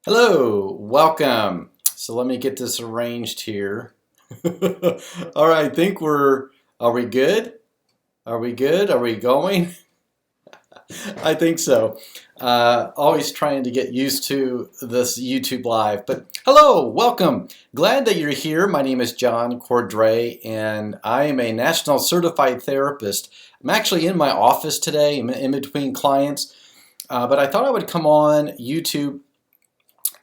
Hello, welcome. So let me get this arranged here. All right, are we good? Are we good? Are we going? I think so. Always trying to get used to this YouTube Live. But hello, welcome. Glad that you're here. My name is John Cordray, and I am a national certified therapist. I'm actually in my office today, I'm in between clients, but I thought I would come on YouTube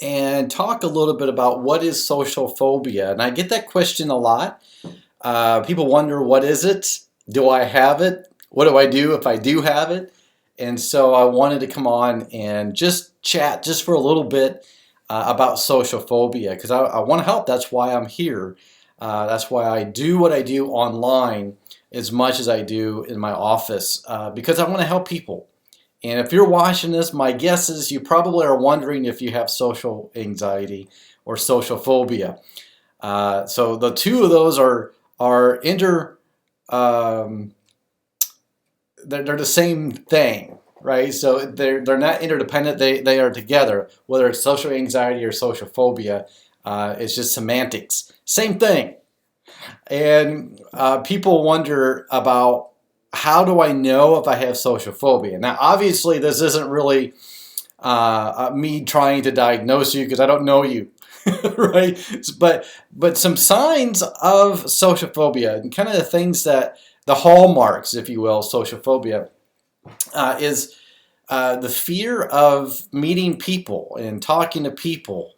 and talk a little bit about what is social phobia. And I get that question a lot. People wonder, what is it? Do I have it? What do I do if I do have it? And so I wanted to come on and just chat just for a little bit about social phobia because I want to help. That's why I'm here. That's why I do what I do online as much as I do in my office because I want to help people. And if you're watching this, my guess is you probably are wondering if you have social anxiety or social phobia. So the two of those are um, they're the same thing, right? So they're not interdependent. They are together. Whether it's social anxiety or social phobia, it's just semantics. Same thing. And people wonder about how do I know if I have social phobia? Now, obviously, this isn't really me trying to diagnose you because I don't know you, right? But some signs of social phobia and kind of the things that the hallmarks, if you will, social phobia is the fear of meeting people and talking to people.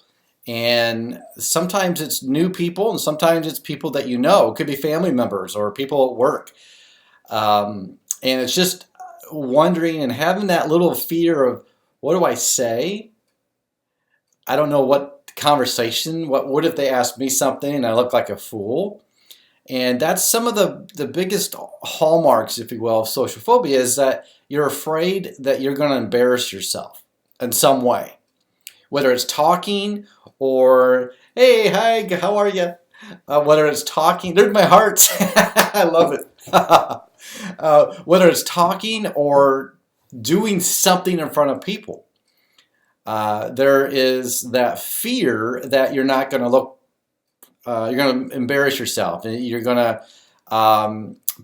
And sometimes it's new people, and sometimes it's people that you know. It could be family members or people at work. And it's just wondering and having that little fear of what do I say? I don't know what conversation. What if they ask me something and I look like a fool? And that's some of the biggest hallmarks, if you will, of social phobia is that you're afraid that you're going to embarrass yourself in some way, whether it's talking or hey, hi, how are you? Whether it's talking, there's my heart. I love it. Whether it's talking or doing something in front of people, there is that fear that you're not going to look, you're going to embarrass yourself, and you're going to,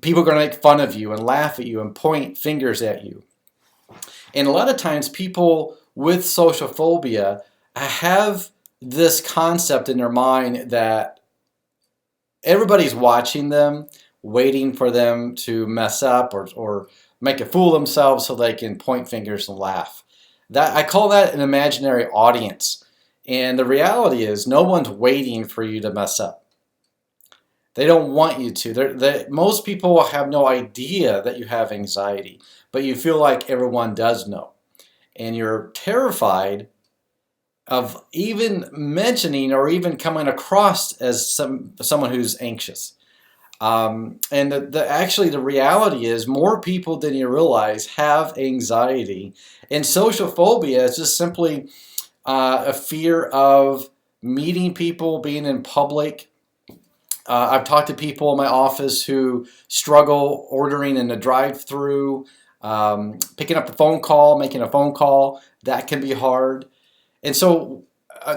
people are going to make fun of you and laugh at you and point fingers at you. And a lot of times, people with social phobia have this concept in their mind that everybody's watching them, waiting for them to mess up or make a fool of themselves so they can point fingers and laugh. That I call that an imaginary audience. And the reality is no one's waiting for you to mess up. They don't want you to. Most people have no idea that you have anxiety, but you feel like everyone does know. And you're terrified of even mentioning or even coming across as someone who's anxious. And actually the reality is more people than you realize have anxiety. And social phobia is just simply a fear of meeting people, being in public. I've talked to people in my office who struggle ordering in the drive-through, picking up the phone call, making a phone call. That can be hard. And so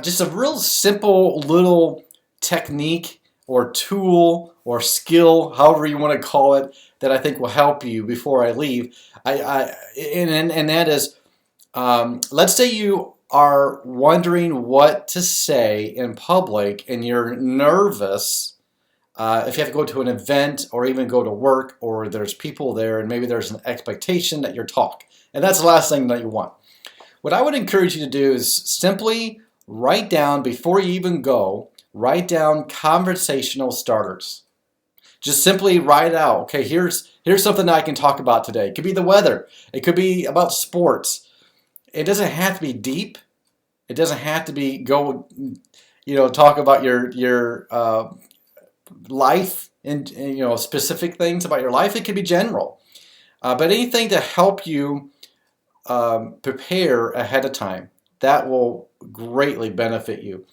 just a real simple little technique or tool or skill, however you want to call it, that I think will help you before I leave. And that is, let's say you are wondering what to say in public and you're nervous if you have to go to an event or even go to work or there's people there and maybe there's an expectation that you'll talk. And that's the last thing that you want. What I would encourage you to do is simply write down, before you even go, write down conversational starters. Just simply write out, okay, here's something that I can talk about today. It could be the weather. It could be about sports. It doesn't have to be deep. It doesn't have to be talk about your life and specific things about your life. It could be general. But anything to help you prepare ahead of time. That will greatly benefit you.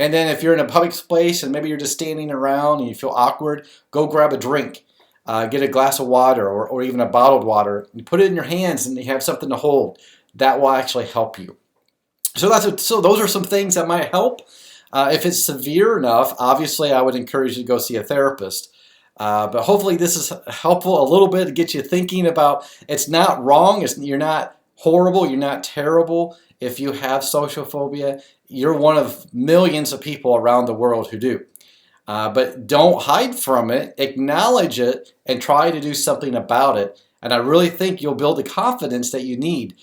And then if you're in a public place and maybe you're just standing around and you feel awkward, go grab a drink. Get a glass of water or even a bottled water. And put it in your hands and you have something to hold. That will actually help you. So those are some things that might help. If it's severe enough, obviously I would encourage you to go see a therapist. But hopefully this is helpful a little bit to get you thinking about it's not wrong. You're not horrible. You're not terrible if you have social phobia. You're one of millions of people around the world who do. But don't hide from it. Acknowledge it and try to do something about it. And I really think you'll build the confidence that you need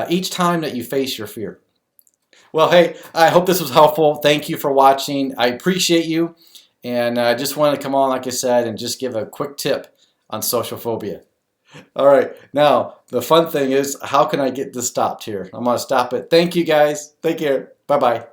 each time that you face your fear. Well, hey, I hope this was helpful. Thank you for watching. I appreciate you. And I just wanted to come on, like I said, and just give a quick tip on social phobia. All right. Now, the fun thing is, how can I get this stopped here? I'm going to stop it. Thank you, guys. Take care. Bye-bye.